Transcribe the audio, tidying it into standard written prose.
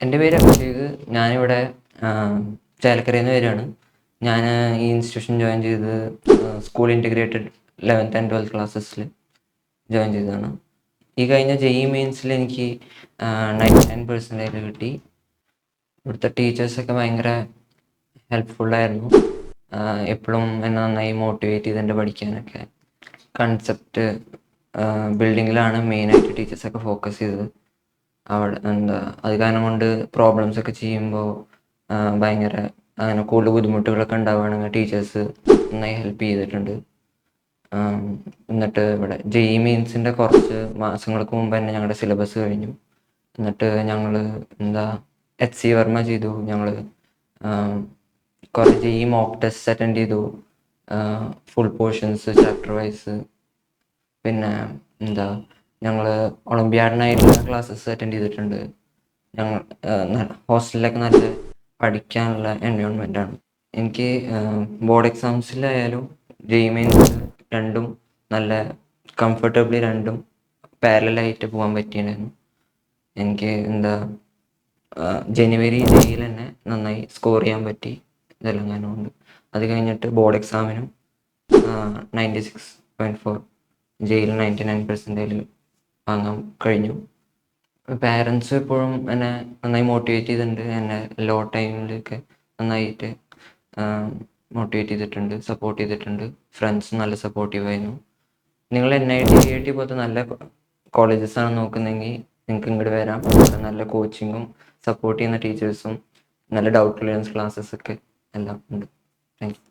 എൻ്റെ പേര് അഭിഷേക്. ഞാനിവിടെ ചേലക്കരയിൽ നിന്ന് വരികയാണ്. ഞാൻ ഈ ഇൻസ്റ്റിറ്റ്യൂഷൻ ജോയിൻ ചെയ്തത് school integrated 11th and 12th ക്ലാസ്സസിൽ ജോയിൻ ചെയ്തതാണ്. ഈ കഴിഞ്ഞ JEE മെയിൻസിൽ എനിക്ക് 99% കിട്ടി. ഇവിടുത്തെ ടീച്ചേഴ്സൊക്കെ ഭയങ്കര ഹെൽപ്ഫുള്ളായിരുന്നു. എപ്പോഴും എന്നെ നന്നായി മോട്ടിവേറ്റ് ചെയ്ത് എൻ്റെ പഠിക്കാനൊക്കെ. കൺസെപ്റ്റ് ബിൽഡിങ്ങിലാണ് മെയിനായിട്ട് ടീച്ചേഴ്സൊക്കെ ഫോക്കസ് ചെയ്തത്. അവിടെ അത് കാരണം കൊണ്ട് പ്രോബ്ലംസ് ഒക്കെ ചെയ്യുമ്പോൾ ഭയങ്കര അങ്ങനെ കൂടുതൽ ബുദ്ധിമുട്ടുകളൊക്കെ ഉണ്ടാവുകയാണെങ്കിൽ ടീച്ചേഴ്സ് നന്നായി ഹെൽപ്പ് ചെയ്തിട്ടുണ്ട്. എന്നിട്ട് ഇവിടെ JEE മെയിൻസിൻ്റെ കുറച്ച് മാസങ്ങൾക്ക് മുമ്പ് തന്നെ ഞങ്ങളുടെ സിലബസ് കഴിഞ്ഞു. എന്നിട്ട് ഞങ്ങൾ HC വർമ്മ ചെയ്തു. ഞങ്ങൾ കുറേ JEE മോക്ക് ടെസ്റ്റ് അറ്റൻഡ് ചെയ്തു. Full portions chapter wise. പിന്നെ ഞങ്ങൾ ഒളിമ്പ്യാഡിനായിട്ടുള്ള ക്ലാസ്സസ് അറ്റൻഡ് ചെയ്തിട്ടുണ്ട്. ഞങ്ങൾ ഹോസ്റ്റലിലൊക്കെ നല്ല പഠിക്കാനുള്ള എൻവയോൺമെൻറ്റാണ്. എനിക്ക് ബോർഡ് എക്സാംസിലായാലും JEE മെയിൻസ് രണ്ടും നല്ല കംഫർട്ടബിളി രണ്ടും പാരലായിട്ട് പോകാൻ പറ്റിയിട്ടുണ്ടായിരുന്നു. എനിക്ക് ജനുവരി JEEയിൽ തന്നെ നന്നായി സ്കോർ ചെയ്യാൻ പറ്റി തെലങ്കാന. അത് കഴിഞ്ഞിട്ട് ബോർഡ് എക്സാമിനും 96.4, JEEയിൽ 99% വാങ്ങാൻ കഴിഞ്ഞു. പാരൻസ് എപ്പോഴും എന്നെ നന്നായി മോട്ടിവേറ്റ് ചെയ്തിട്ടുണ്ട്. എന്നെ ലോ ടൈമിലൊക്കെ നന്നായിട്ട് മോട്ടിവേറ്റ് ചെയ്തിട്ടുണ്ട്, സപ്പോർട്ട് ചെയ്തിട്ടുണ്ട്. ഫ്രണ്ട്സ് നല്ല സപ്പോർട്ടീവായിരുന്നു. നിങ്ങൾ NIT പോലത്തെ നല്ല കോളേജസാണ് നോക്കുന്നതെങ്കിൽ നിങ്ങൾക്ക് ഇങ്ങോട്ട് വരാം. നല്ല കോച്ചിങ്ങും സപ്പോർട്ട് ചെയ്യുന്ന ടീച്ചേഴ്സും നല്ല ഡൗട്ട് ക്ലിയറൻസ് ക്ലാസ്സസൊക്കെ എല്ലാം ഉണ്ട്. Thank you.